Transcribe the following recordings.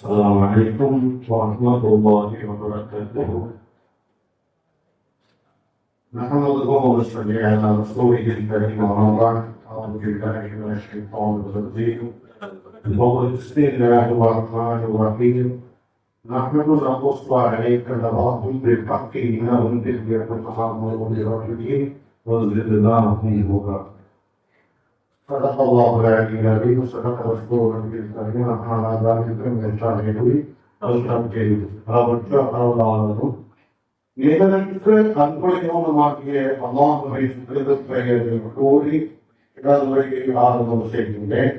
السلام عليكم ورحمة الله وبركاته. نحمده ونصلي على رسوله الكريم أما بعد. أعوذ بالله من الشيطان الرجيم. بسم الله الرحمن الرحيم. نحن نقص عليك نبأهم بالحق إنهم فتية آمنوا بربهم وزدناهم هدى. صدق الله العلي العظيم وصدق رسوله الكريم على ذلك من الشاهدين والشاكرين. அவர்களும் நிகழ்ச்சி அன்புடையவனுமாகிய அல்லாஹ்வை பெயரில் கூறி இடதுரையை ஆரம்பம் செய்கின்றேன்.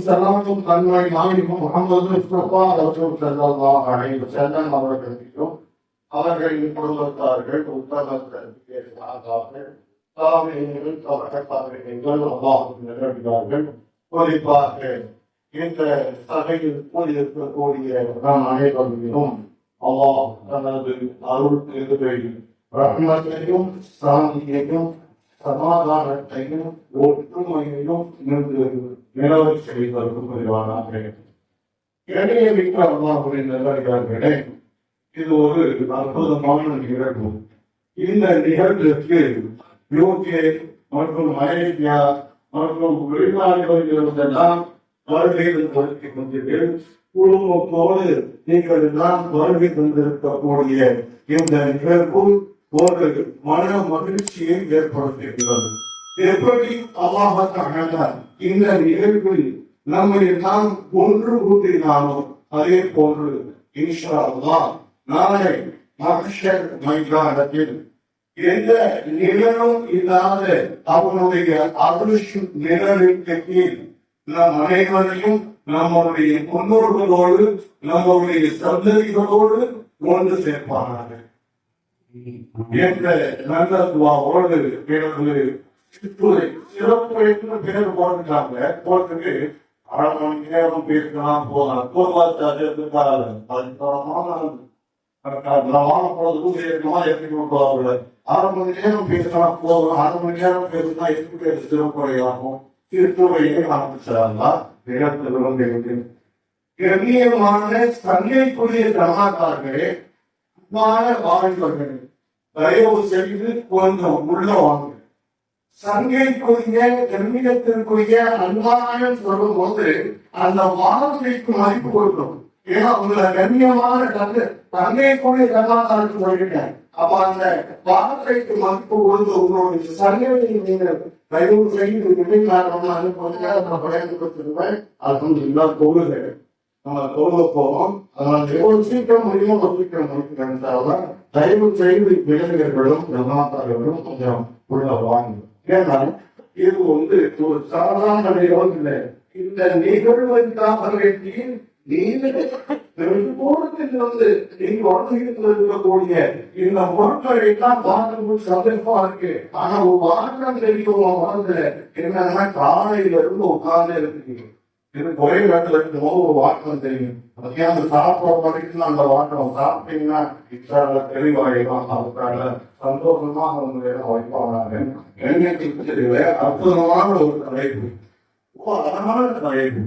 சலாமும் தன்மை நாயகம் முஹம்மது முஸ்தபா ரசூல் ஸல்லல்லாஹு அலைஹி வஸல்லம் அவர்களுக்கும் அவர்களின் குடும்பத்தார்கள் உத்தமர்கள் குறிப்பாக இந்த சபையில் கூடியிருக்கக்கூடிய நாம் அனைவரும் அல்லாஹ் தனது அருள் திருவை ரஹ்மத்தையும் சாந்தியையும் சமாதானத்தையும் ஒற்றுமையையும் நிலவு செய்வதற்கு புரிவானாக. இடையே மிக்க அல்லாஹுவின் நல்லடியார்களே, இது ஒரு அற்புதமான நிகழ்வு. இந்த நிகழ்வுக்கு யூகே மற்றும் மலேசியா மற்றும் வெளிநாடுகளிலிருந்தெல்லாம் வருகையில் கொடுத்து கொண்டீர்கள். குடும்பத்தோடு நீங்கள் எல்லாம் வருகை தந்திருக்கக்கூடிய இந்த நிகழ்வு ஒரு மன மகிழ்ச்சியை ஏற்படுத்துகிறது. எப்படி அல்லாஹ் இந்த நிகழ்வில் நம்மை நாம் ஒன்று கூட்டினாலும் அதே போன்று இன்ஷா அல்லாஹ் நாளை மஹ்ஷர் மைதானத்தில் எந்த நிழலும் இல்லாத அவனுடைய அருள் நிழலுக்கு கீழ் நம் அனைவரையும் நம்முடைய முன்னோர்களோடு நம்முடைய சந்ததிகளோடு ஒன்று சேர்ப்பானாக என்ற நல்ல துவாவோடு சிறப்பு என்று பேர் போட்டுட்டாங்க. போட்டுட்டு 1/2 மணி நேரம் பேசலாம் போகலாம். அரை மணி நேரம் பேசினா போதும். 1/2 மணி நேரம் பேசினா எப்படி சிறப்புரையாகும். திருத்துறையை ஆரம்பிச்சாங்களா நிகழ்த்திலிருந்து கண்ணியமான சங்கைக்குரிய ஜமாத்தார்களே, வாழ்வர்களே, தயவு செய்து கொஞ்சம் உள்ள வாங்க. சங்கைக்குரிய கண்ணியத்திற்குரிய அன்பான சொல்லும் போது அந்த வார்த்தைக்கு மதிப்பு கொடுக்கணும். ஏன்னா உங்களை கண்ணியமான தங்கைக்குரிய ஜமாத்தாருக்கு சொல்லிட்டேன். அப்ப அந்த வார்த்தைக்கு மதிப்பு கொடுத்து உங்களுடைய சங்கையை நீங்கள் தயவு செய்து பயந்து கொடுத்துருவேன். அது எல்லா தொழுகை நம்ம தொழுக போவோம். அதனால எவ்வளவு சீக்கிரம் முடியுமோ சீக்கிரம் முடிக்கிறேன். தயவு செய்து இளைஞர்களும் ஜமாத்தார்களும் கொஞ்சம் உள்ள வாங்க. ஏன்னா இது ஒரு சாதாரண நிகழ்வு இல்லை. இந்த நிகழ்வுக்காக வேண்டி இருக்கக்கூடிய இந்த பொருட்களை தான் வாங்க சந்தர்ப்பமா இருக்கு. ஆனா ஒரு வாகனம் தெரியும் வந்து என்னன்னா காலையில இருந்து உட்கார்ந்து இருக்கு. இது குறை இடத்துல இருக்குமோ ஒரு வாகனம் தெரியும். மத்தியானம் சாப்பிட வரைக்கும் அந்த வாகனம் சாப்பிட்டீங்கன்னா தெளிவாயிடும். அதுக்காக சந்தோஷமா அவங்க வைப்பாங்க. எண்ணெய்க்கு தெரியல. அற்புதமான ஒரு தலைப்பு, அழகான தலைப்பு.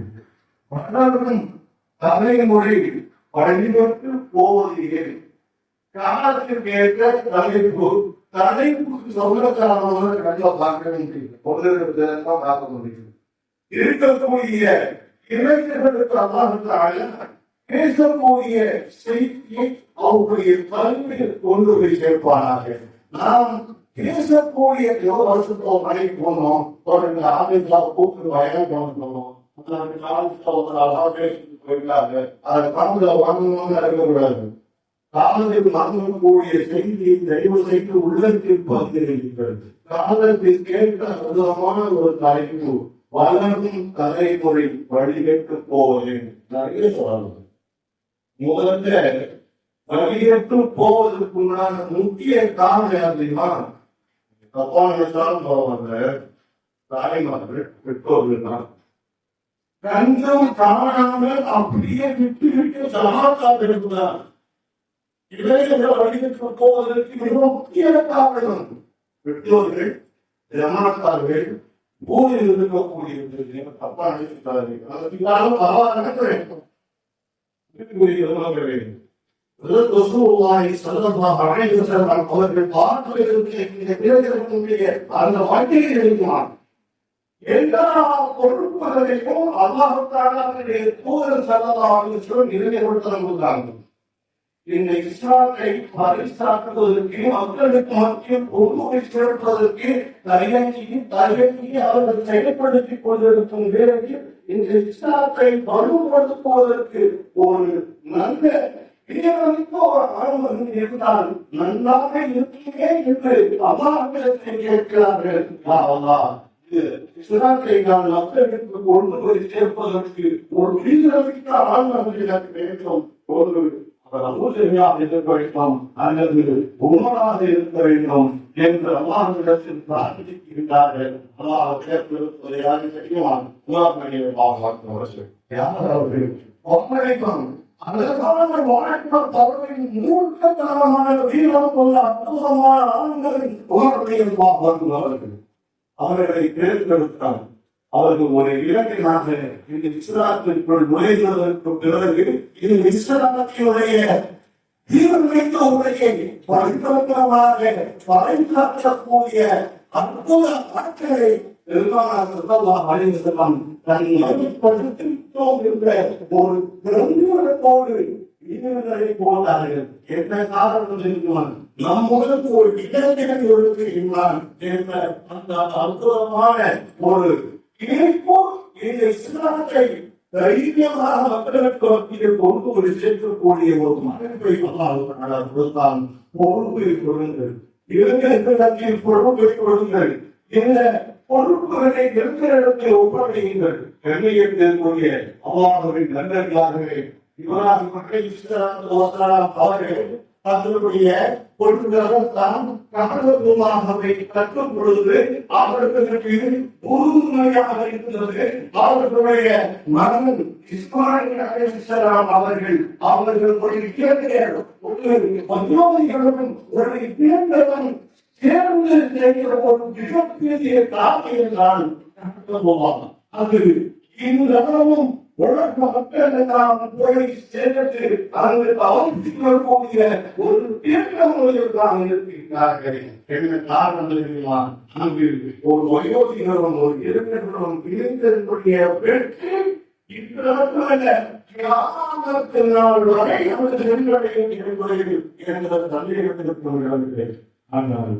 தலைமுறை வழிபட்டு போவதில்லை. காலத்திற்கு ஏற்ற தலைப்பு தலைப்புக்கு சொல்லக்காரவங்க கண்டிப்பா பார்க்க முடியும். பார்க்க முடியும். இருக்கக்கூடிய இளைஞர்களுக்கு அல்லாஹ் பேசக்கூடிய செய்தியை அவருடைய கல்வியில் கொண்டு போய் சேர்ப்பானாக. நாம் பேசக்கூடிய வருஷத்தோ மனைவி போனோம், ஒரு ஆவிகளா கூப்பிட்டு வயல் போனோம். காலத்தில் மறந்தக்கூடிய செய்தியை தயவு செய்து உள்ளத்தில் பகிர்கிறீர்கள். காலத்தில் கேட்ட அற்புதமான ஒரு தலைப்பு, வளரும் தலைமுறை வழிகட்டு போவதேன். நிறைய சொல்லணும். முதல்ல வழிகட்டு போவதற்குண்டான முக்கிய காரணம் அப்படின்னா தப்பான போவாங்க தாய்மார்கள் பெற்றோர்கள் தான். கஞ்சம் காணாமல் அப்படியே விட்டு விட்டு சமாச்சாரம் எடுக்கிறார். இளைஞர்கள் வழிகட்டு போவதற்கு மிக முக்கிய காரணம் பெற்றோர்கள், ஜமாத்தார்கள், பூமியில் இருக்கக்கூடிய தப்பா நினைக்கிறார்கள். அதற்காக பரவாயில்ல நடக்க வேண்டும். அவர்கள் பார்ப்பதற்கு அந்த வண்டியை எழுதினார். எல்லா பொறுப்புகளையும் அல்லாஹ்வுடைய தூதர் ஸல்லல்லாஹு அலைஹி வஸல்லம் நிறைவேற்றுகிறார்கள். இந்த இஸ்லாத்தை பரிசாக்குவதற்கு, மக்களுக்கு மத்தியில் பொறுப்பை சேர்ப்பதற்கு தயங்கி அவர்கள் செயல்படுத்திக் கொண்டிருக்கும் வேளையில் இந்த இஸ்லாத்தை வலுப்படுத்துவதற்கு ஒரு நல்ல ஆர்வம் இருந்தால் நன்றாக இருக்குமே என்று அல்லாஹ்விடத்தை கேட்கிறார்கள். இஸ்லாத்தை நான் மக்களுக்கு கொண்டு போய் சேர்ப்பதற்கு ஒரு வீரமிக்க ஆழ்வம் எனக்கு வேண்டும். ஒரு அபூஜையாக இருக்க வேண்டும் அல்லது உமராக இருக்க வேண்டும் என்று அல்லாஹ்விடத்தில் பிரார்த்திக்கிறார்கள். அல்லாஹ் கேட்பது யாரும் தெரியுமா? அதற்கான வாழ்க்கை தவறின் மூர்க்கத்தனமான வீரம் கொண்ட அற்புதமான ஆண்களின் அவர்கள் அவர்களை தேர்ந்தெடுத்தார். அவர்கள் ஒரு இலக்கினாக இந்த இஸ்லாத்திற்குள் நுழைந்ததற்கு பிறகு இந்த இஸ்லாத்தினுடைய தீவிரமிக்க உரையை பரிபூர்ணமாக பறைசாற்றக்கூடிய அற்புத ஆட்களை ஒரு பெருந்தோடு வீரர்களை போனார்கள். என்ன காரணம் தெரியுமா? நம்முடன் ஒரு இளைஞர்கள் எழுதுகின்றான் என்ற அந்த அற்புதமான ஒரு இணைப்பு இந்த இஸ்லாத்தை தைரியமாக மக்களுக்கு மத்தியில் கொண்டு ஒரு சேர்க்கக்கூடிய ஒரு மகன்களை கொடுத்தான். பொறுப்பை கொடுங்கள், இளைஞர்களிடத்தில் பொறுப்பை கொடுங்கள், இந்த பொறுப்புகளை இருக்கிற இடத்தில் ஒப்படையுங்கள். கண்ணியத்திற்குரிய அல்லாஹ்வின் நல்லடியார்களே, இவரால் மக்கள் அவர்கள் அதனுடைய பொருட்களாகத்தான் கவனமாகவே கற்றும் பொழுது அவர்களுக்கு உறுதுணையாக இருந்தது. அவர்களுடைய மகன் இஸ்மாயில் அலைஹிஸ்ஸலாம் அவர்கள் ஒரு பஞ்சோதிகளும் ஒரு இளைஞரும் சேர்ந்து செய்கிற ஒரு மிகப்பெரிய காரியம் தான். அது இன்றளவும் உலக மக்கள் எல்லாம் போய் சேர்ந்து அங்கு அவசியக்கூடிய ஒரு தீர்க்கமுறையில் தான் இருக்கிறார்கள். என்ன காரணம் தெரியுமா? அங்கு ஒரு வயோதிகரும் ஒரு இளைஞர்களும் இளைஞர்களுடைய வெற்றி இன்றளவுல நாள் வரை நமது நெருங்கடையும் என்ற தந்தையிடத்தில். ஆனால்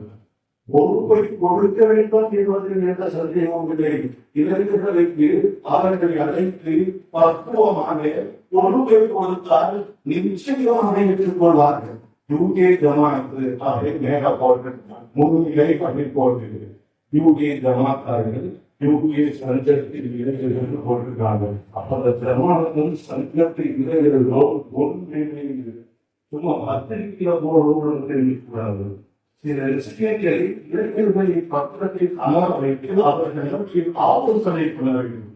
பொறுப்பை கொடுக்க வேண்டும் என்பதில் எந்த சந்தேகமும் இல்லை. இளைஞர்களுக்கு அவர்களை அழைத்து பக்குவமாக பொறுப்பை கொடுத்தால் நிச்சயமாக ஏற்றுக்கொள்வார்கள். யூகே ஜமாத்து அதை மேல போட்டு முன்னிலை பண்ணி போட்டு யூகே ஜமாத்தார்கள் யூகே சங்கத்தில் இளைஞர்கள் போட்டிருக்காங்க. அப்ப ஜமாத்தும் சங்கத்தில் இளைஞர்களோ ஒன்று சும்மா பத்திரிகையில போடுவது தெரிவிக்கிறார்கள். சில விஷயங்களை இளைஞர்களை பத்திரத்தில் அமர வைத்து அவர்களுக்கு ஆலோசனை பண்ண வேண்டும்.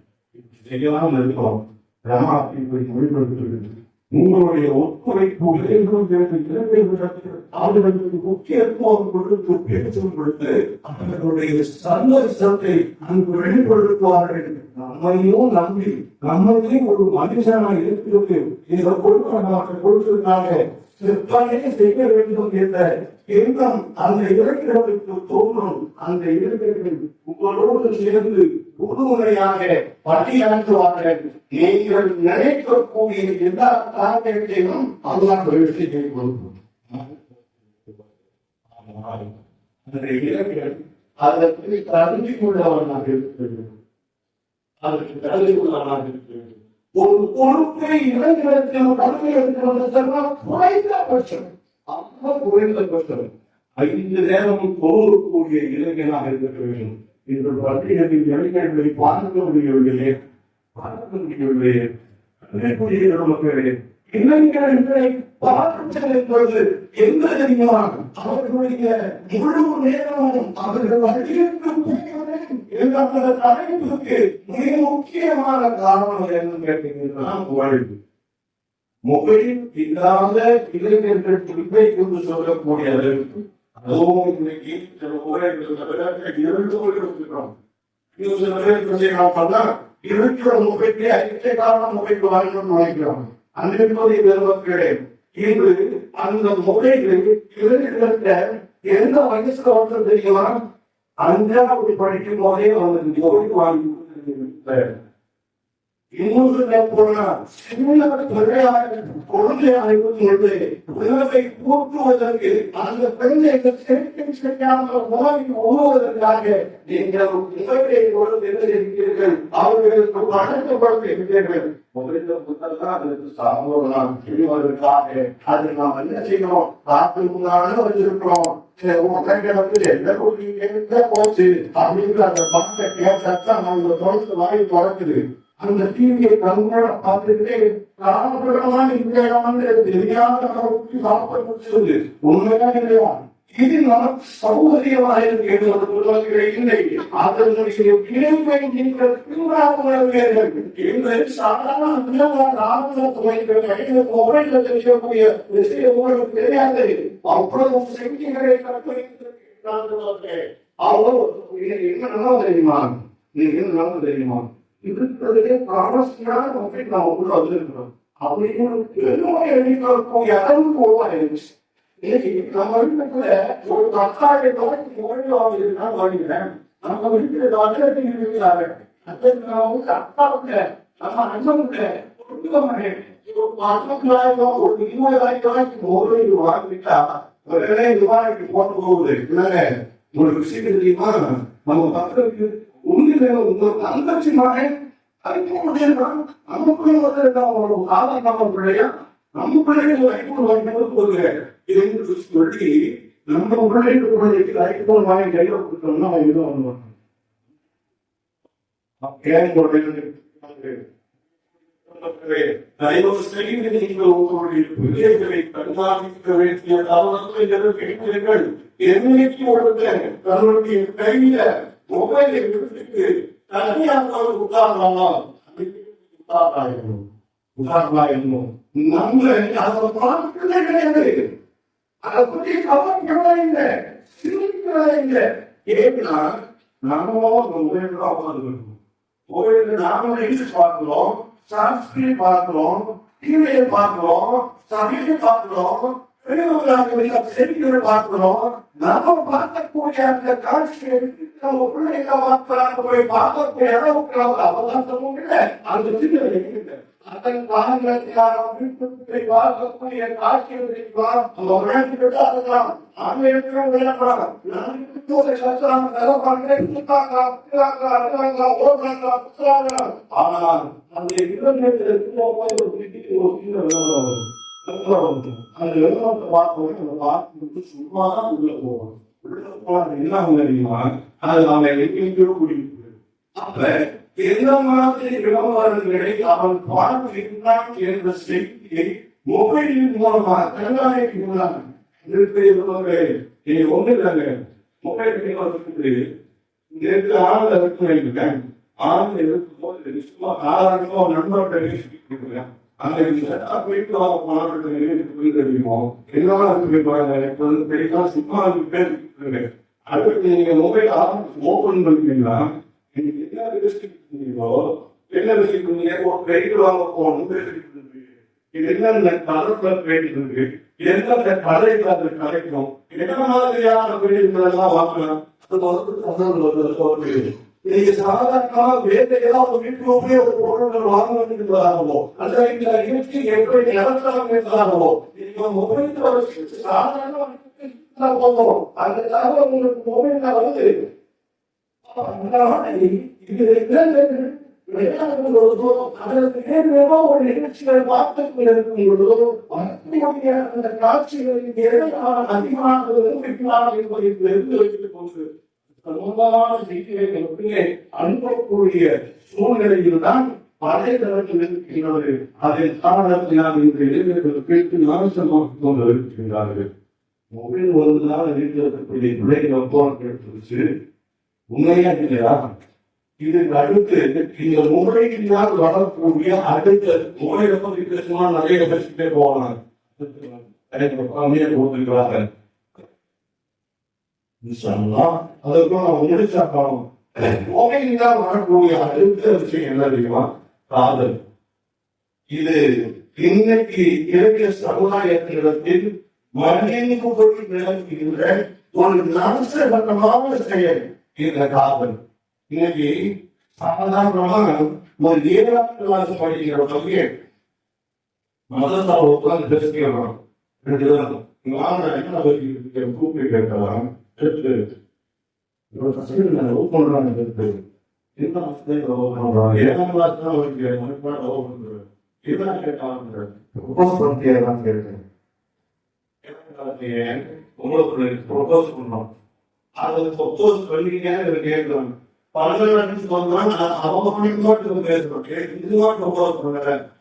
செய்யலாம் இருக்கிறோம். ஜமாத்தை மொழிபெயர்த்து உங்களுடைய ஒத்துழைப்பு அவர்களுக்கு முக்கியத்துவம் கொடுத்து பேச்சும் கொடுத்து அவர்களுடைய சந்தோஷத்தை அங்கு வெளிப்படுத்துவார்கள். நம்மையும் நம்பி நம்மையும் ஒரு மனுஷனாக இருக்கிறது இதை கொடுத்திருக்காங்க. சிற்பனே செய்ய வேண்டும் என்ற எண்ணம் அந்த இளைஞர்களுக்கு தோன்றும். அந்த இளைஞர்கள் உங்களோடு சேர்ந்து உறுதுணையாக பணியாற்றுவார்கள். நீங்கள் நினைக்கக்கூடிய எல்லா காரியத்தையும் அல்லாஹ் வெற்றி செய்யும். அந்த இளைஞர்கள் அதற்கு தகுதி உள்ளவனாக இருக்கிறது. அதற்கு தகுதி உள்ளவனாக இருக்கிறது. ஒரு பொறுப்பை இளைஞர்கள் கடமை எடுக்கிறது குறைந்தபட்சம் 5 நேரமும் போகக்கூடிய இளைஞனாக இருக்க வேண்டும். இந்த பள்ளிகளில் இளைஞர்களை பார்க்க முடியவில்லையே. இளைஞர்களை பார்க்க என்பது எந்த தெரியுமா? அவர்களுடைய முழு நேரமும் அவர்கள் தலைப்புக்கு மிக முக்கியமான காரணம் என்ன கேட்டீங்கன்னா வாழ்வு. முகையில் இல்லாத இளைஞர்கள் குறிப்பை கொண்டு சொல்லக்கூடிய அளவுக்கு அதுவும் இன்னைக்கு சில ஊழல்கள் 2 இருக்கிறோம். இது சில பேர் பிரச்சனை இருக்கிற மொபைலே அறிக்கைக்கான மொபைல் வாங்கணும்னு நினைக்கிறோம். அந்த பெருமக்களே, இன்று அந்த மொபைலில் இவர்கிட்ட எந்த வயசுல வந்து தெரியுமா? 5வது படிக்கும் போதே வந்து மொபைல் வாங்கி இன்னொரு போனா சின்ன குழந்தையாக பொழுது உணவை கூட்டுவதற்கு அந்த குழந்தைகள் செயற்கை செய்யாமல் உணவை உணவுவதற்காக நீங்கள் உணவை இருக்கிறீர்கள், அவர்களுக்கு வழங்கப்படுகிறீர்கள். அது நாம் என்ன செய்யணும்? காத்து முன்னால வச்சிருக்கிறோம். போச்சு அப்படிங்கிற அந்த பணத்தை கேட்டா நம்ம தொழில் வாங்கி தொடக்குது. அந்த டிவியை கண்கூட பார்த்துக்கிட்டே காலப்படமா இருக்கிறாங்க தெரியாத சாப்பிட முடிச்சது உண்மையா இல்லையா? இது நமக்கு சௌகரியமாக இருக்கிறது இல்லை. அதனுடைய விளைவை நீங்கள் உணர்வீர்கள் என்று சாதாரண செய்யக்கூடிய விஷயம் உங்களுக்கு தெரியாது. அவ்வளவு செய்திகளை என்ன தெரியுமா? நீங்க என்ன தெரியுமா? இருக்கிறதே காரணத்தினால நாம் உள்ள வந்திருக்கிறோம் அப்படின்னு எழுதியிருக்கோம். யாரும் போவாயிருச்சு. நம்ம வீட்டுக்குள்ள ஒரு 10,000 இருந்தா வாங்கிக்கிறேன். நம்ம வீட்டுல இருக்கிறாங்க அப்பாவுக்கு நம்ம அண்ணனுக்கு ஒரு 20,000 வாங்கிட்டா ரூபாய்க்கு போட்டு போகுது. ஒரு விஷயம் தெரியுமா? நம்ம பக்கத்துக்கு உங்களுக்கு அந்தட்சியமாக நமக்குள்ள சாதாரண பிள்ளையா நம்ம பிள்ளைகள் ஐபோன் வாங்கினது போதுங்க என்று சொல்லி நம்ம பிள்ளைகளுக்கு ஐபோன் வாங்கி கையில கொடுத்தோம்னா அவங்க தன்னுடைய கையில மொபைலை எடுத்துட்டு தனியாக நம்ம அதை பார்க்கவே கிடையாது. அதை பற்றி கவலைப்படவே இல்லை, சிந்திக்கவே இல்லை. ஏன்னா நாமும் மொபைல் தான் உட்காந்துருக்கோம். மொபைல் நாம நியூஸ் பார்க்கிறோம், சாஸ்திரி பார்க்கிறோம், டிவியை பார்க்கிறோம், சமையல் பார்க்கிறோம், செய்திகள் பார்க்கிறோம். நாம பார்க்கக்கூடிய அந்த காட்சியை நம்ம பிள்ளைகளை போய் பார்க்கக்கூடிய அளவுக்கு அவகாசமும் இல்லை, அந்த சிந்தனை இல்லை. அதன் காரணத்தினால் பார்க்கக்கூடிய காட்சிகள் ஆனால் அந்த அந்த எழுநத்தை பார்த்து சும்மாதான் உள்ள போவோம். உள்ள போன என்ன தெரியுமா? அது அவன் எங்கெங்கோ குடிக்கிறது. அப்ப எந்த மாதிரி விளம்பரங்களை அவன் பார்க்கிறான் என்ற செய்தியை மொபைலின் மூலமா கண்காணிக்கிறான். ஒண்ணு இல்லைங்க, மொபைல் நேற்று ஆனந்த இருக்கேன். ஆனந்த இருக்கும்போது சும்மா சாதாரணமா நண்பர்கிட்ட அந்த போயிட்டு தெரியுமோ என்னோட பெரிய சும்மா பேர் அடுத்து நீங்க மொபைல் ஓபன் பண்ணீங்கன்னா என்ன கைடு வாங்க போகணும். இது என்னென்ன கலர்ல போயிட்டு இருக்கு, எந்தெந்த கடைகள் அது கிடைக்கும், என்ன மாதிரியான பெரியெல்லாம் வாங்கலாம். நீங்க சாதாரணமா வேற ஏதாவது வீட்டுக்குள்ளே ஒரு பொருள்கள் வாங்க வேண்டியதாகவோ அந்த நிகழ்ச்சி எப்படி நடத்தலாம் என்றாகவோ நீங்க மொபைல் சாதாரண போகணும். அதுக்காக உங்களுக்கு மொபைல் வந்து ஒரு நிகழ்ச்சிகளை பார்த்து இருக்கும் பொழுதோ அந்த காட்சிகளின் அதிகமாக என்பதை தெரிந்து வைத்துக் கொண்டு செய்திகளை அனுப்பக்கூடிய சூழ்நிலையில் தான் வலைதளத்தில் இருக்கின்றது. அதன் காரணத்தினால் இந்த இளைஞர்கள் கேட்டு நாசமாக்கிக் கொண்டு இருக்கின்றார்கள். மொபைல் வருவதனால இருக்கக்கூடிய பிள்ளைகள் உண்மையா இல்லையா? இதுக்கு அடுத்து இந்த மொபைலினால் வரக்கூடிய அடுத்த மொபைலை பற்றி பேசினா நிறைய பேசிட்டே போகலாம். கொடுத்துருக்கிறாங்க. அதற்கும் நம்ம முடிச்சா காணும். நோயினால் வரக்கூடிய அடுத்த விஷயம் என்ன தெரியுமா? காதல். இது இன்னைக்கு இலக்கிய சமுதாயத்திடத்தில் மனிதனுக்கு நிலவுகின்ற ஒரு நாசகரமான செயல் இந்த காதல். இன்னைக்கு சாதாரணமா ஒரு 7ஆம் கிளாஸ் படிக்கிற பையன் மதத்தால் உட்கார்ந்து பேசிக்கிறோம். கூப்பி கேட்கலாம் உங்களுக்கு ப்ரொபோஸ் பண்ணோம். அது ப்ரொபோஸ் பண்ணிட்டே கேட்கலாம்.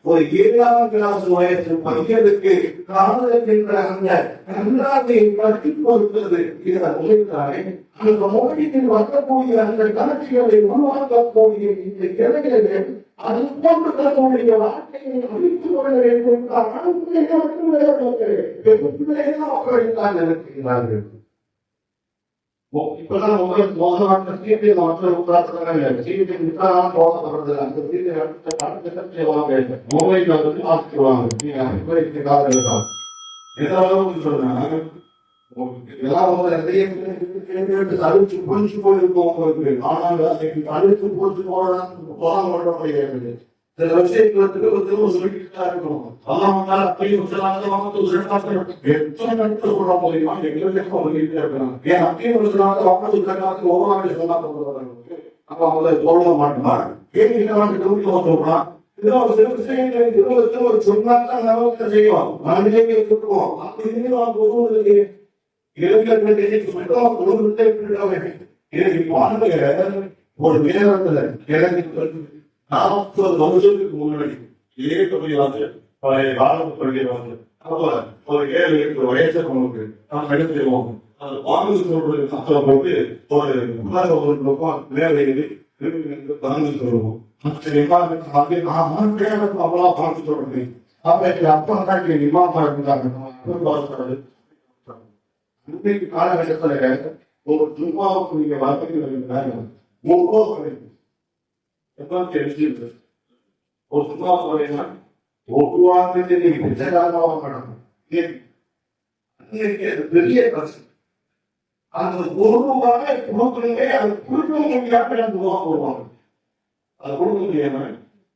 ஒரு 7ஆம் கிளாஸ் வயசு பையனுக்கு காதலிக்கின்ற அந்த கண்ணாடியை கட்டி கொடுத்தது இதுதானே. அந்த மொழியில் வரக்கூடிய அந்த காட்சிகளை உருவாக்கக்கூடிய இந்த இளைஞர்கள் அது போன்றக்கூடிய வாழ்க்கையை அழித்து கொள்ள வேண்டும் நினைக்கிறார்கள். இப்பதான் உங்களுக்கு மோசமான சீட்டை மக்கள் உட்கார்ந்து சீட்டை போகப்படுறது. அந்த சீட்டை மொபைல் வந்து ஆக்கிடுவாங்க. காலம் எதாவது சொன்னா அழிச்சு புரிஞ்சு போயிருக்கோம் உங்களுக்கு. ஆனால் அழிச்சு புரிஞ்சு போக முடியாது. சில விஷயங்களுக்கு திரும்ப சொல்லிக்கிட்டா இருக்கணும். அதனால அப்பயும் எத்தனை நாட்கள் சொல்ல முடியுமா? எங்களுக்கு சொல்லிக்கிட்டே இருக்கணும். ஏன் அப்பயும் வாக்கு ஒவ்வொரு நாளைக்கு சொன்னா அப்ப அவங்க சொல்ல மாட்டோம். கேள்வி சொல்றான். சில விஷயங்கள் ஒரு சொன்னாதான் நமக்கு செய்வோம். மனிதர்கள் சொல்லுவோம். அப்படி இளைஞர்களுக்கு மட்டும் ஒரு நேரத்துல எனக்கு 40 வருஷத்துக்கு முன்னாடி இதே தொழிலாக பழைய காலம் சொல்லிடுவாங்க. அப்ப ஒரு 7-8 வயசு நமக்கு நாம் எடுத்துவோம். அது வாங்கி சொல்றது போட்டு ஒரு வேலை வாங்கி சொல்லுவோம். அவ்வளோ பார்த்து சொல்றேன். அப்ப அப்பா நிமாமா இருந்தாங்க. இன்றைக்கு காலகட்டத்துல ஒரு சும்மாவுக்கு நீங்க வார்த்தைகள் 3 ரூபா கிடைக்கும். ஒரு சும்மா போறீங்கன்னா பெரிய பிரச்சனை. அந்த 1 ரூபாய் கொடுக்குறீங்க, அது கொடுக்க முடியாம போவாங்க. அது கொடுக்க முடியாம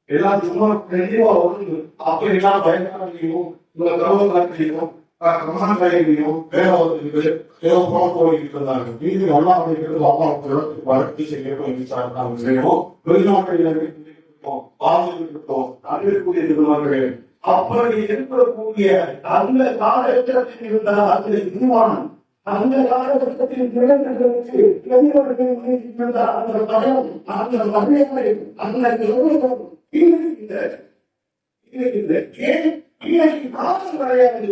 எல்லாம் சும்மா தெளிவா வருது. அப்ப எல்லாம் பயன்படுத்தியும் உங்களை கவனம் காட்டியும் கமாண்டையும் வேலைக்கு போயிட்டு இருந்தாங்க. வீடு எல்லாம் வளர்ச்சி செய்யணும். வெளிநாட்டு அப்படி இருக்கக்கூடிய அந்த காலகட்டத்தில் இருந்த அந்த நிர்மாணம், அந்த காலகட்டத்தில் இளைஞர்களுக்கு அந்த பயம், அந்த மரியாதை, அந்த இன்னைக்கு காலம் கிடையாது.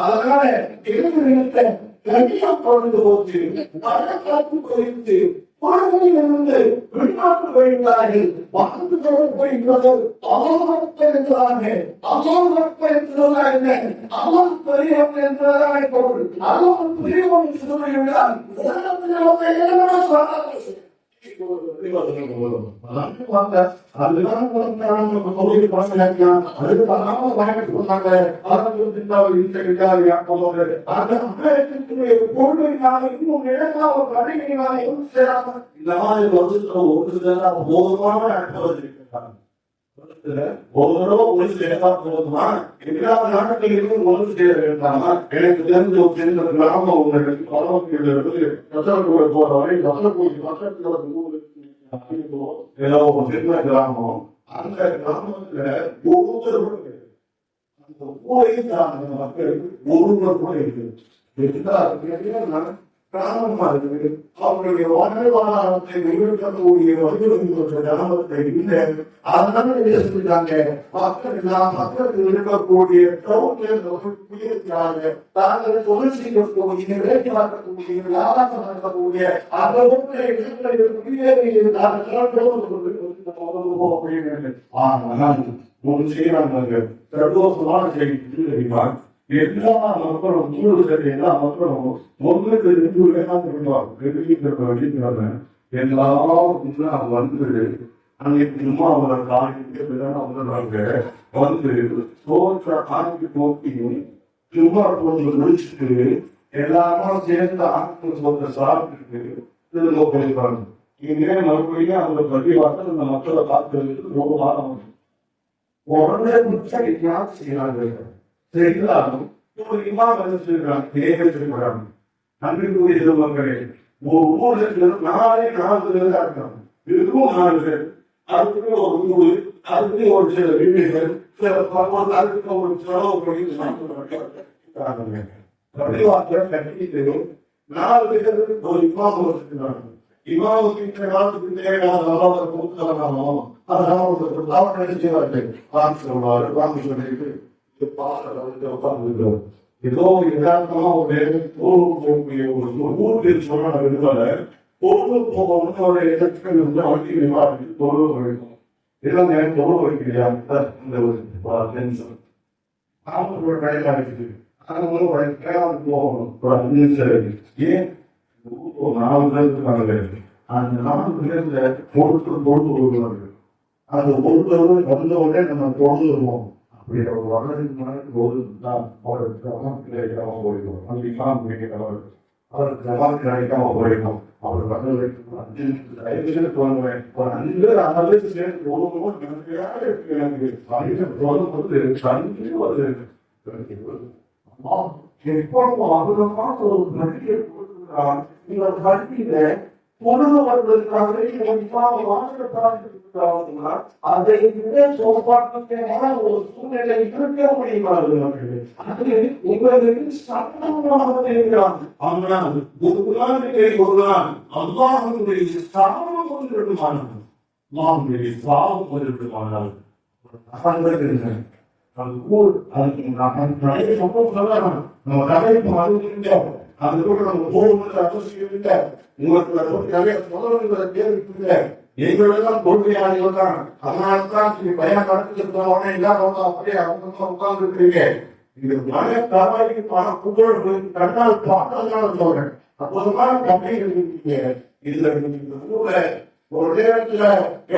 அதனால இளைஞர்களுக்கு தனியா பொழுது போச்சு, வரலாற்று குறித்து பழமையிலிருந்து வெளிநாட்டு வழிந்தார்கள். வாழ்ந்து போய்கிறது அமல்படுத்துகிறார்கள். அமல்படுத்துகிறாங்க. அமல் பெரியவன் என்பதாய் பொருள். அமல் பெரியவன் சொல்லுகிறார். ஒரு தடவை ஒரு சேர்த்தா போதுமா? எல்லா நாட்டுகளிலும் ஒன்று சேர வேண்டாமா? எனக்கு தெரிஞ்ச ஒரு சின்ன கிராமம் உங்களுக்கு போற வரை ஏதோ ஒரு சின்ன கிராமம். அந்த கிராமத்துல ஒவ்வொரு அந்த ஊரையும் சார்ந்த மக்கள் ஒருவர் கூட இருக்கு. கிராமமா இருக்குது. அவருடைய வாழ்வாதாரத்தை நிகழ்த்தக்கூடிய கிராமத்தை இல்லை. அதனால சொல்லிட்டாங்க, மக்களுக்கு இருக்கக்கூடிய தாங்கள் தொழில் செய்யக்கூடிய வேலை பார்க்கக்கூடிய வியாபாரம் நடக்கக்கூடிய அந்த ஒன்று செய்யறாங்க. சந்தோஷமான செய்தி தெரியுமா? எல்லா மக்களும் எல்லா மக்களும் ஒன்றுக்கு 2 வேணாம் சொல்லுவாங்க. எல்லாரும் வந்து அன்னைக்கு சும்மா அவரை காணிக்கு வந்துடுறாங்க. வந்து சோற்ற காணிக்கு நோக்கி சும்மா கொஞ்சம் முடிச்சுட்டு எல்லாரும் சேர்ந்து ஆட்கள் சொல்ற சாப்பிட்டு திரும்ப போயிருக்காங்க. இங்கே மறுபடியும் அந்த பள்ளிவாசல் இந்த மக்களை பார்க்கறதுக்கு ரொம்ப வாரம் உடனே முடிச்சா யார் செய்யறாங்க செய்யலாலும் ஒரு இமாம் என்ன செய்யறாங்க தேவைப்படுறாங்க. அன்றைக்குரிய செல்வங்களே ஒரு ஊர்ல 4 பேர் இருக்காங்க. இதுக்கும் 4 பேர், அதுக்கு ஒரு ஊரு, அதுக்கு ஒரு சில வீடுகள், அதுக்கு ஒரு செலவு பண்ணி பள்ளிவாசல கட்டிட்டு 4 பேர் ஒரு இமாம் வச்சிருக்காங்க. இமாமுக்கு இந்த காலத்துக்கு தேவையான கொடுக்கலாம். அதனால நினைச்சுவாரு வாங்க சொல்லுவாரு, வாங்க சொல்லிட்டு ஏதோ யதார்த்தமா ஒரு ஊருக்கு சொல்றாங்க. பொருள் போகணும்னு ஒரு இடத்துக்கு வந்து வண்டி நிவாரணி பொருள் வைக்கும். இதெல்லாம் எனக்கு பொருள் வைக்கலையா இந்த ஒரு டென்ஷன் அவங்களோட கையில இருக்குது. அவங்களும் போகணும் ஒரு 5 நிமிஷம். ஏன் 4 பேர் இருக்காங்க. அந்த 4 பேர்ல பொருட்கள் பொழுது கொடுக்குறாங்க. அந்த பொருட்கள் வந்த உடனே நம்ம தொடர்ந்து வருவோம். அப்படி ஒரு வரலாற்று முன்னாடி போது தான் அவருக்கு கிடைக்காம போயிடும். அந்த இஸ்லாம் கிடைக்கிறவர் அவருக்கு ஜமாத் கிடைக்காம போயிடும். அவர் வரலுக்கு 5 நிமிஷத்துக்கு வாங்குவேன். ஒரு 5 பேர் 6 பேர் சேர்ந்து போகும்போது எனக்கு வரும்போது தண்ணி வருது. எப்போ அற்புதமான ஒரு நடிகை கொடுக்கிறான். இந்த கல்வியில பொருள் வருவதற்காக அதை சோபாட்டமான ஒரு சூழ்நிலை இருக்க முடியாது. அது உங்களுக்கு சட்டமாக இருக்கிறான். ஆனால் ஒருதான் அல்லாஹ்வுடைய சாபம் ஒன்றுமானால் அல்லாஹ்வுடைய சாபம் ஒன்றுமானால் அது கூட நம்ம கதைக்கு மறுபடியும் அது கூட நம்ம போகும்போது அவசியம் இல்லை. உங்களுக்கு நிறைய முதல்வர்களை தேவையில்ல. எங்களெல்லாம் கொள்கையாளிகள் தான். அதனால்தான் பயம் நடத்திருக்கோம். இல்லாத அப்படியே அவங்க உட்கார்ந்து இருக்கிறீங்க. இது மழை தவாய்க்கு புகழ் கண்ணால் பார்த்ததுனால சொல்றேன். அப்போதுதான் கம்மியில் இருக்கீங்க. இதுல இந்த ஊர்ல ஒரு நேரத்துல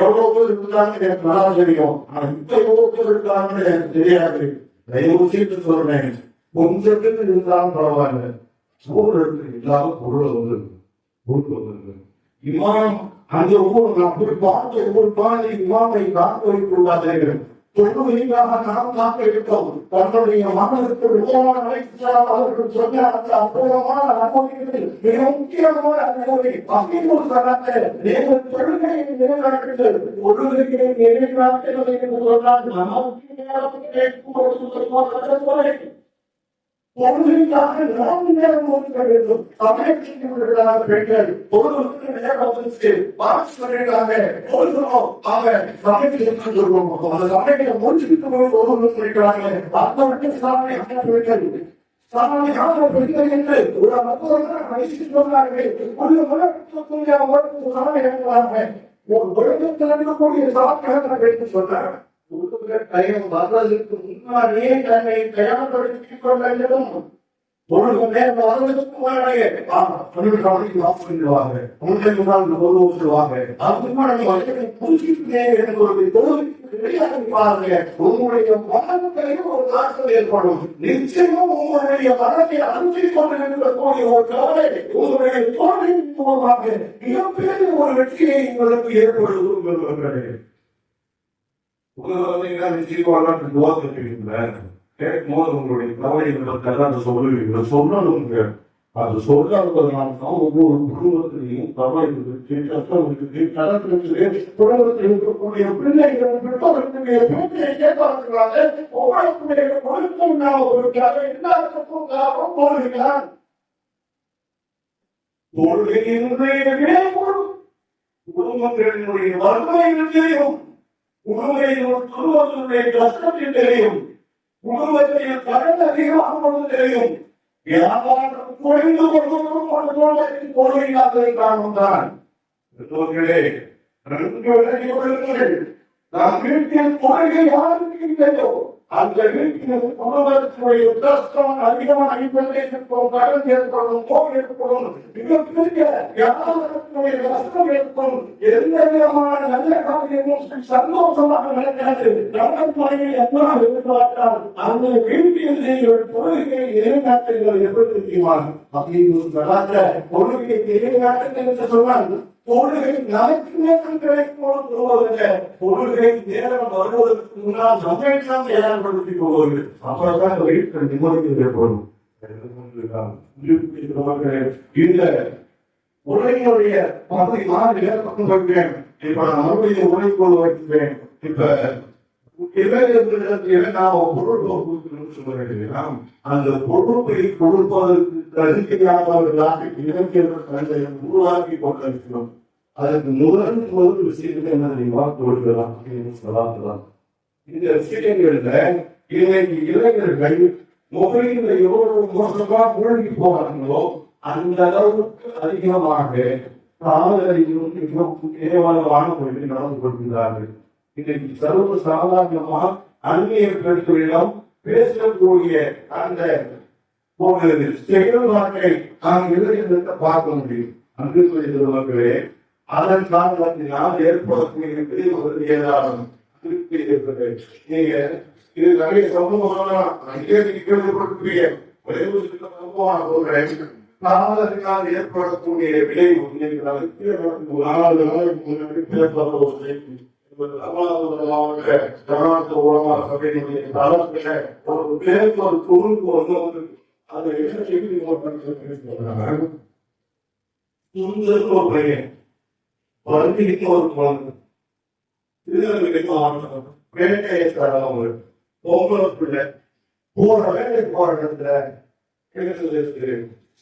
எவ்வளவு பேர் இருந்தாங்க எனக்கு நல்லா தெரியும். ஆனா இப்ப எவ்வளவு பேர் இருக்காங்கன்னு எனக்கு தெரியாது. தயவு செய்து சொல்றேன், கொஞ்சத்துக்கு இருந்தாலும் பரவாயில்ல. சூழலுக்கு இல்லாத பொருள் வந்து இமாம் அந்த ஊர் அப்படி பார்த்து ஒரு பாதை இமாமை காக்க வைத்துள்ளார்கள். தொழுகைக்காக நாம் காக்க இருக்கோம். தன்னுடைய மகனுக்கு அவர்கள் சொன்ன அந்த அற்புதமான அனுமதிகள் மிக முக்கியமான அனுமதி. பகிர்வு தரத்தை நீங்கள் தொழுகையை நிறைவேற்றுங்கள். தொழுகையை நிறைவேற்றுங்கள் என்று சொன்னால் பொருளுக்காக நாம் நேரம் ஒதுக்க வேண்டும். சமயத்திற்காக பெண்கள் பொருளுக்கு நேரம் ஒதுக்கு பாஸ் பண்ணிட்டாங்க. பொருளும் அவன் சமயத்திற்கு சொல்லுவோம். அந்த சமயத்தை முடிச்சுட்டு பொருள் சொல்லிக்கிறாங்க. அந்த மட்டும் சாமி சாமியாக பெண்கள் என்று ஒரு மருத்துவர்கள் வயசு சொன்னார்கள். ஒரு முறை சாமி இறங்குவாங்க. ஒரு உலகத்தில் இருக்கக்கூடிய சாமியாக வைத்து சொன்னார். டைம் வர்றதுக்கு முன்னாடியே தன்னை தயார்படுத்திக் கொள்ள வேண்டும். பொருள் நேரம் வர்றதுக்கு முன்னாடியே பண்ணிடுவாங்க. உங்களுக்கு சொல்லுவாங்க. அதுக்கு முன்னாடி புரிஞ்சுக்கிட்டே பாருங்க. உங்களுடைய மரணத்தையும் ஒரு தாக்கம் ஏற்படும். நிச்சயமும் உங்களுடைய மரணத்தை அனுப்பிக் கொண்டிருக்கக்கூடிய ஒரு கவலை உங்களுடைய தோல்வியின் மூலமாக மிகப்பெரிய ஒரு வெற்றியை உங்களுக்கு ஏற்படுத்தும். உங்களுடைய கவலைகளை சொல்லுவீங்க. சொன்னதுங்க அது சொல்லாததுனால ஒவ்வொரு குடும்பத்திலையும் குடும்பத்தில் இருக்கக்கூடிய பிள்ளைகள் குடும்பத்தினுடைய வறுமையில் தெரியும். குடும்பத்தினுடைய கஷ்டத்தில் தெரியும். குடும்பத்தில் கடன் அதிகமாக தெரியும். வியாபாரம் குறைந்து கொள்கையாக காரணம் தான். 2 விலகி கொள்ளுங்கள். நம் வீட்டில் கொள்கை யாருக்கு இல்லையோ அந்த வீட்டில் குடும்பத்துடைய கஷ்டம் அதிகமாக ஏற்படும், கடன் ஏற்படும், போர் ஏற்படும், மிகப்பெரிய வியாபாரத்துடைய கஷ்டம் ஏற்படும். எந்த விதமான நல்ல காரியமும் சந்தோஷமாக நடக்காது. கடற்கரையில் எல்லாம் எதிர்பார்த்தால் அந்த வீட்டில் நீங்கள் கொள்கையை நிலைநாட்டுங்கள் எப்படி தெரியுமா? அப்படின்னு கொள்கையை நிலைநாட்டுங்கள் என்று சொன்னால் பொருள்கை நமக்கு நேரம் கிடைக்கும் பொருள்கை நேரம் வருவதற்கு முன்னால் சமயத்தான் தயார்படுத்திக் கொள்வது. அப்பதான் வீட்டில் நிம்மதி ஏற்படும். இந்த உலகினுடைய பகுதி மாறி ஏற்பட்டு வைக்கிறேன். இப்ப நான் மறுபடியும் உழைப்போடு வைக்கிறேன். இப்ப அந்த பொறுப்பை கொடுப்பதற்கு தகுதியானவர்களாக இளைஞர்கள் உருவாக்கி கொண்டிருக்கிறோம். அதுக்கு முதல் விஷயங்கள் என்ன தெரியுமா? கொடுக்கலாம் சொல்லலாம். இந்த விஷயங்கள்ல இன்னைக்கு இளைஞர்கள் மொபைல்ல எவ்வளவு மோசமா மூழ்கி போறாங்களோ அந்த அளவுக்கு அதிகமாக காதலையும் மிகவும் தேவாலமான முறையில் நடந்து கொள்கிறார்கள். இன்னைக்கு சர்வ சாதாரணமா அந்நிய பெண்களிடம் பேசக்கூடிய அந்த ஒரு செயல்பாட்டை நாம் இளைஞர்களுக்கு பார்க்க முடியும். அன்பு மக்களே, அதன் காரணத்தினால் ஏற்படக்கூடிய ஏதாவது நீங்க இது நிறைய சமூகங்களால் கேள்விப்பட்டிருக்கக்கூடிய காதலினால் ஏற்படக்கூடிய விளைவு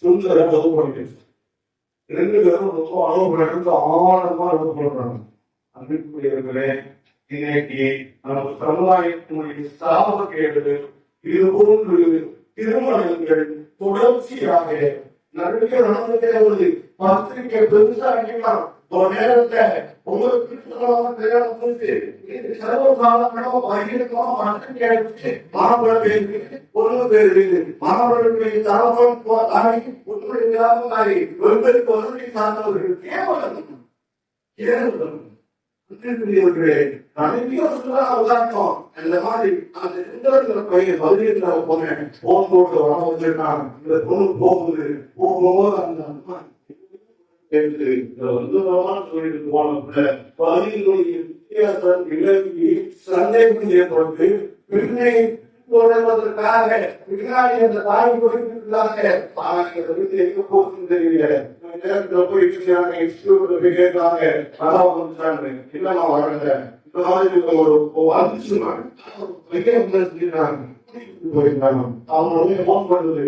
சுந்தர ரெண்டு பேரும் ரொம்ப அளவு ஆழமா சொல்றாங்க. அன்புக்குரியவர்களே, இன்னைக்கு நம்ம சமுதாயத்தினுடைய சாபக்கேடு இது போன்று திருமணங்கள் தொடர்ச்சியாக நிறைய நடந்துட்டே வருது. பத்திரிகை பெருசா அடிக்கலாம் ஒரு நேரத்தை உங்களுக்கு சர்வசாதாரணமா பகிர்க்கமா பத்திரிகை அடிச்சு மாணவ பேரு பொண்ணு பேரு மாணவர்களுடைய தரமும் வெவ்வேறு வசதி சார்ந்தவர்கள் கேவலம் இந்த மாதிரி அந்த பகுதியில் போனேன் போன் போட்டு வர வச்சிருக்காங்க. இந்த பொண்ணு போகுது போகும்போது அந்த சந்தேகம் ஏற்பட்டு பின்னை தொடர்வதற்காக பின்னாடி அந்த தாய் கொடுக்கிறாங்க. எங்க போகுதுன்னு தெரியல. போய் கேட்கிறாங்க. இல்ல நான் வரேன். இந்த மாதிரி அவங்க போன் பண்ணுது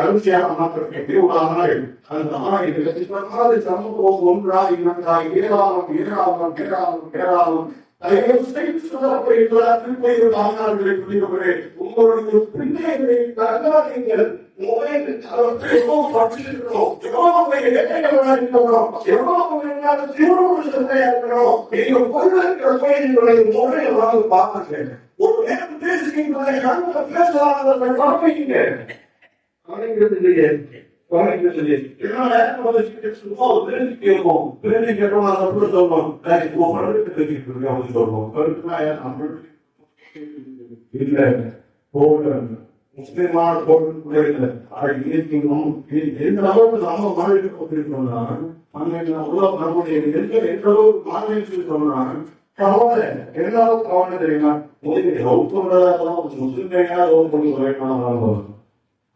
அரிசியாக மாற்றத்தை அந்த சமூகம் ஒன்றாக இரண்டாக ஏராளம் ஏராளம் ஏராளம் ஏராளம் உங்களுடைய பிள்ளைகளை கருதாதீங்கள். முஸ்லிமான எந்த அளவுக்கு நம்ம மாநிலத்தை கொண்டிருக்கோம்னா நம்முடைய எந்த அளவுக்கு மாநிலத்தில் சொன்னாங்க கவலை எந்த அளவுக்கு கவலை தெரியுமா? முஸ்லிம்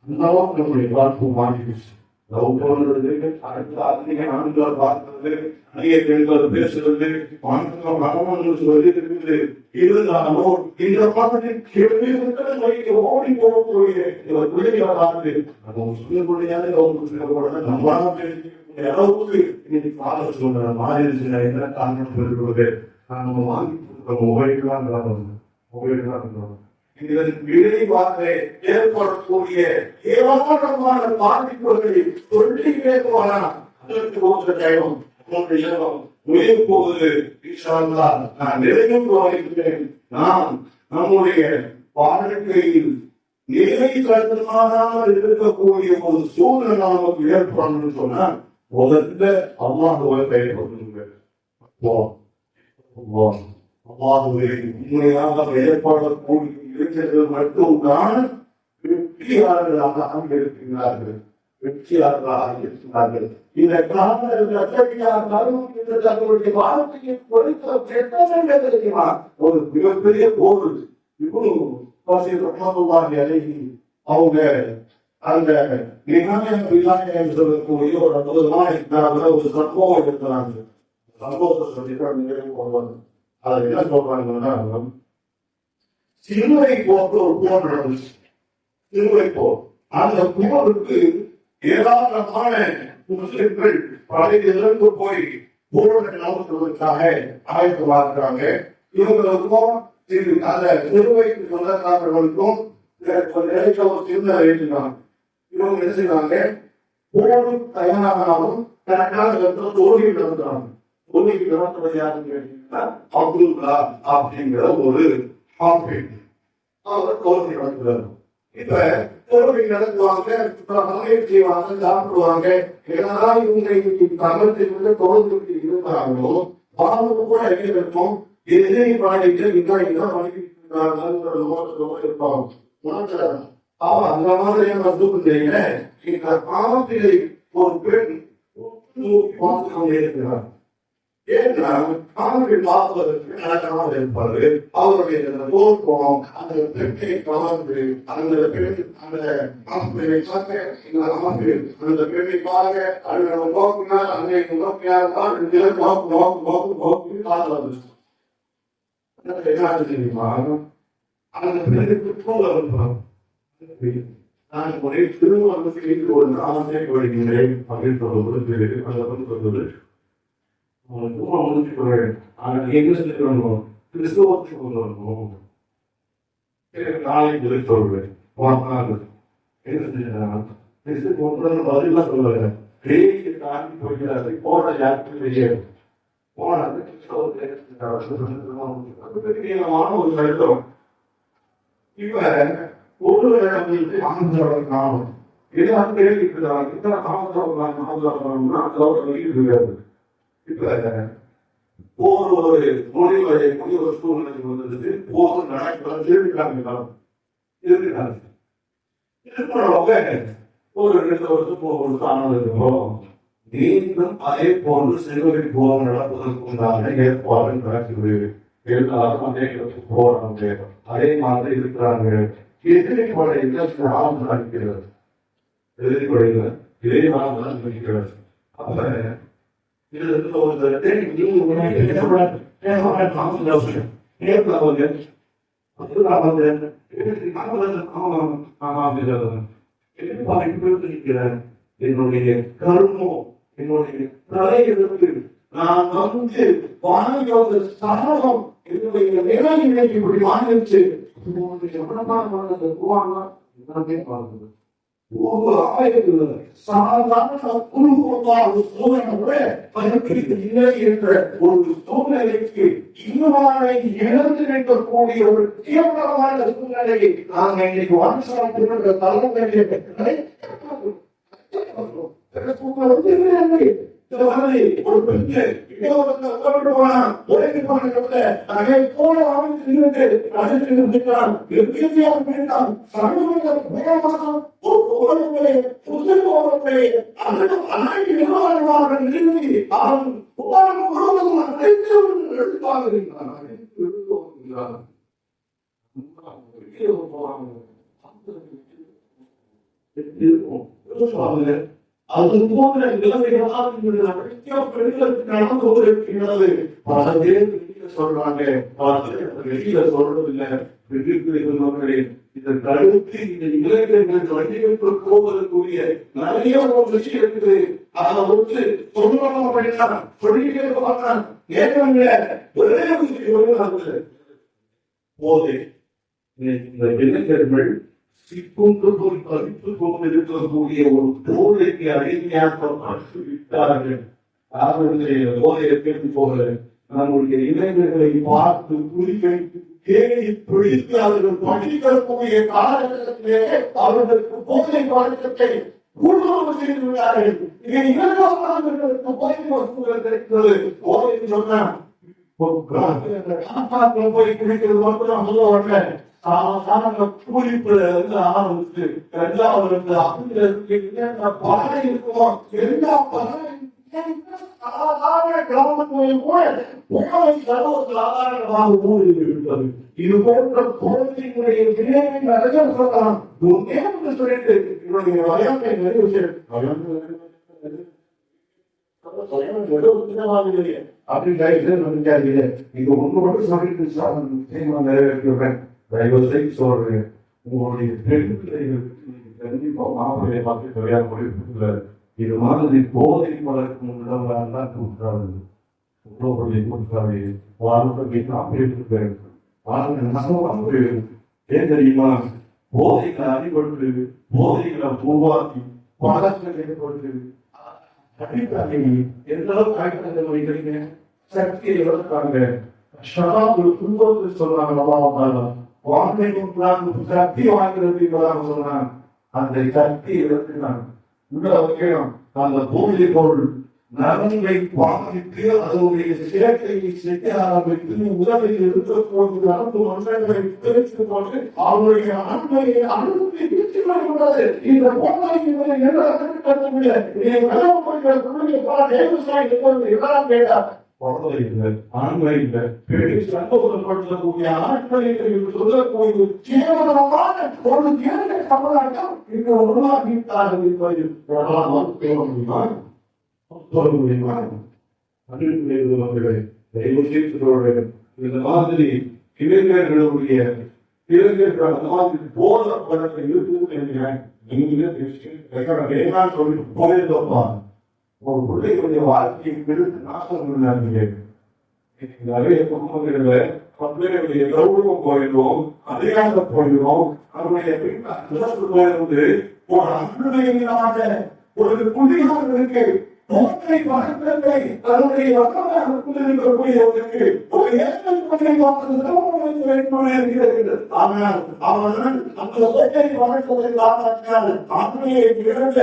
அந்த அளவுக்கு நம்முடைய வாழ்க்கை மாறிடுச்சு. லவ் பண்றது, அடுத்த அதிக ஆண்களை பார்க்கறது, அதிக பெண்கள் பேசுறது, மனமன் சொல்லி இருக்குது. இருந்தாலும் இந்த மாதிரி கேள்வி ஓடி போகக்கூடிய பிள்ளைகளை பார்த்து சொல்லக்கூடிய அளவுக்கு இன்னைக்கு பார்க்க சொல்ற மாதிரி என்ன காரணம் சொல்றது, நம்ம வாங்கி கொடுக்குற மொபைல் தான் இதன் விளைவாக ஏற்படக்கூடிய ஏராளமான பாதிப்புகளை சொல்லிக்கிட்டே போகலாம். அதற்கு போகிற டைம் போகுது. நான் நிறையும் வாய்க்கிறேன். நாம் நம்முடைய வாழ்க்கையில் நிலை கட்டுமானால் இருக்கக்கூடிய ஒரு சூழ்நிலை நமக்கு ஏற்படணும்னு சொன்னா முதல்ல அல்லாஹ்வை பயன்படுத்துங்க. அல்லாஹ்வை உண்மையாக ஏற்படக்கூடிய இருக்கிறது மட்டும்தான் வெற்றியாளர்களாக இருக்கிறார்கள். இந்த காரணம் தங்களுடைய வாழ்க்கையை ஒரு மிகப்பெரிய போர். அவங்க அந்த விநாயகம் சொல்லக்கூடிய ஒரு அற்புதமான ஒரு சம்பவம் இருக்கிறாங்க. சம்பவத்தை சொல்லிட்டு அதை என்ன சொல்றாங்கன்னா, சிலுவை போன்ற ஒரு போர் நடந்துச்சு. சிலுவை போர், அந்த போருக்கு ஏராளமான முஸ்லிம்கள் படையிலிருந்து போய் போரை நடத்துவதற்காக ஆயத்தமாக்குறாங்க. இவங்களுக்கும் அந்த சிலுவைக்கு சொந்தக்காரர்களுக்கும் ஒரு சின்ன எழுதினாங்க. இவங்க என்ன செய்வாங்க, போரும் தயாரானாலும் தனக்காக தோல்வி நடத்துறாங்க. தோல்விக்கு நடத்துவது யாருன்னு கேட்டீங்கன்னா அப்துல்லா அப்படிங்கிற ஒரு அவர் தோல்வி நடத்துறாரு. இப்ப தோல்வி நடத்துவாங்க, செய்வாங்க, சாப்பிடுவாங்க. என்னதான் இவங்க தமிழத்திலிருந்து தோல்வி இருக்கிறாங்களோ அவங்க கூட எங்க இருக்கும், எதிரி பாடிட்டு இருப்பாங்க. அந்த மாதிரியான சூழ்நிலையில இந்த பாவத்திலே ஒரு பெண் இருக்கிறார். ஏன்னா அவர்கள் பார்ப்பதற்கு நடக்காமல் இருப்பாரு. அவருடைய போர்க்கோணம் அந்த பெண்ணை கவர்ந்து அந்த பெண் அந்த அமைப்பை அந்த பெண்ணை பாருங்க, அது நோக்கினால் அங்கே நோக்கினால்தான் நோக்கி பார்க்கிறது. என்ன தெரியுமா, அந்த பெண்ணுக்கு போக நான் ஒரே திருமணத்துக்கு ஒரு நாமத்தை படிக்கிறேன் அப்படின்னு சொல்வது சொல்வது கிறிஸ்துவத்துக்கு கொண்டு வரணும். நாளைக்கு சொல்றேன் பதிலாம் சொல்லுவேன். தாண்டி போய்கிறாரு போன யாருக்கு தெரியாது. போனது ஒரு கருத்தம். இப்ப ஒரு ஆனந்தம் காணும் எல்லாரும் கேள்விக்கிறாங்க. இத்தனை ஆனந்தம் இப்ப ஒரு மொழிவரை ஒரு சூழ்நிலை வந்தது. போர் நடக்கிறது இருக்கிறாங்க. ஒரு 2 வருஷம் போகிறது ஆனதும் மீண்டும் அதே போன்று சிறுவரை போர் நடப்பதற்கு உண்டான ஏற்பாடு நடக்குது. எல்லாரும் அதே இடத்துக்கு போறாங்க. அதே மாதிரி இருக்கிறாங்க. எதிர்ப்படையில ஆரம்பம் அளிக்கிறது. எதிர்ப்படையில இதே ஆரம்பம் அளிக்கிறது. அப்ப என்னுடைய கர்மம் என்னுடைய தலையிலிருந்து நான் வந்து வாங்க சாதம் என்னுடைய நிலையை இப்படி வாங்கிச்சு பார்க்குது. சாதாரண இல்லை என்ற ஒரு சூழ்நிலைக்கு இன்னும் இழந்து நிற்கக்கூடிய ஒரு தீவிரமான சூழ்நிலையை நாங்கள் இன்னைக்கு வாங்க தலைமுறை ஒரு பெண்ணு அது போன்ற நிலைமைகளால் நிறைய பெண்களுக்கு நடந்து கொண்டிருக்கிறது. பல பேர் வெளியில சொல்றாங்க, பல பேர் வெளியில சொல்றதில்லை. இதற்கு அடுத்து இந்த இளைஞர்கள் வண்டிகளுக்கு போவதற்குரிய நிறைய ஒரு விஷயம் இருக்குது. அதை வந்து சொல்லணும் அப்படின்னா சொல்லிட்டே பார்த்தான் ஏற்கனவே ஒரே விஷயம் போதே இந்த இளைஞர்கள் சிக்குண்டு போய் கவித்து கொண்டிருக்கக்கூடிய ஒரு போதைக்கு அடிமையாக்கப்பட்டு விட்டார்கள். அவர்களுடைய போதையை கேட்டு போக நம்முடைய இளைஞர்களை பார்த்து குறிவைத்து தேடி பிடித்து அவர்கள் படிக்கக்கூடிய காலகட்டத்திலே அவர்களுக்கு போதை பழக்கத்தை கூடுதல் செய்துள்ளார்கள். இதை இரண்டாவது போதை வசூல்கள் கிடைக்கிறது. போதை சொன்னா போய் குடிக்கிறது மட்டும் சொல்ல வரல. பூரிப்புல இருந்து ஆரம்பிச்சு ரெண்டாவது பணம் இருக்குமோ எல்லா பணம் இது போன்ற குழந்தைகளுடைய நிறைய சொல்லலாம். சொல்லிட்டு என்னுடைய வயதை நிறைவு அப்படின்னு இது ஒண்ணு மட்டும் சொல்லிட்டு நிறைவேற்றுவேன். தயவு செய்து சொல்றேன், உங்களுடைய கண்டிப்பா மாப்பிள்ளையை பார்த்து கல்யாணம் முடிவு. இது மாதிரி போதை வளர்க்கும் உள்ளவர்களால் கூட்டாது கூட்டாது வாழ்க்கை அப்படி ஏன் தெரியுமா? போதைகளை அடிபட்டு போதைகளை உருவாக்கி பழக்கங்களை ஏற்பட்டு கண்டிப்பாக எந்த அளவுக்கு காய்ச்சல் வைக்கிறீங்க, சக்தியை வளர்க்காங்க. துன்பத்தை சொல்றாங்க, சக்தி வாங்கிறது சொன்னாங்க. அந்த சக்தி இழக்கிறாங்க. அந்த போதை பொருள் நலன்களை பாதித்து அதனுடைய சேர்க்கையை செய்ய ஆரம்பித்து உதவியில் இருக்கக்கூடிய அனைத்து மன்னர்களை தெரிவித்துக் கொண்டு அவருடைய அன்பையை அனுமதி கூடாது. இந்த போதை எல்லாம் கேட்டார். குழந்தை இல்லை, ஆண்மை இல்லை, சந்தோஷப்படுத்தக்கூடிய ஆட்களை சொல்லக்கூடிய கேவலமான ஒரு ஏழை தமிழ்நாட்டம் இங்கு உருவாக்கிட்டார்கள் என்பது சொல்ல முடியுமா? சொல்ல முடியுமா? இந்த மாதிரி இளைஞர்களுடைய போத படத்தை இருக்குது நினைக்கிறேன். சொல்லிட்டு போயிருந்தோம். ஒரு பிள்ளைகளுடைய வாழ்க்கையை பெருத்து நாசம் நிறைய குடும்பங்கள்ல பல்வேறுடைய கௌரவம் போயிடும், அதிகாரம் போயிடும். அவருடைய போயிருந்து ஒரு அன்புடையமாக ஒரு புள்ளியாக இருக்கு. போதை பழக்கத்தை தன்னுடைய வசமாகக்கூடியவர்களுக்கு ஒரு ஏற்கனவே. ஆனால் அவர்கள் அந்த போதை பழக்கத்தை காரணத்தால் அன்பையை இழந்த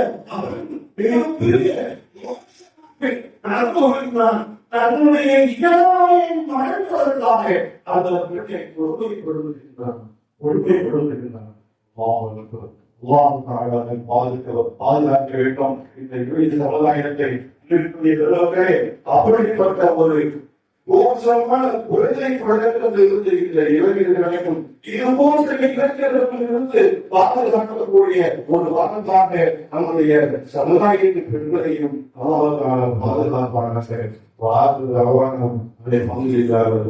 மிகப்பெரிய தன்னுடைய மறைப்பதற்காக அதற்கு பாதுகாக்க வேண்டும். இந்த சமுதாயத்தை அப்படிப்பட்ட ஒரு மோசமான குழந்தை பழக்கத்திலிருந்து இந்த இளைஞர்களுக்கும் இது போன்ற இளைஞர்களிலிருந்து பாதுகாக்கக்கூடிய ஒரு வரலாக நம்முடைய சமுதாயத்தின் பெண்களையும் பாதுகாப்பான பாதுகாப்பான பங்களித்தார்கள்.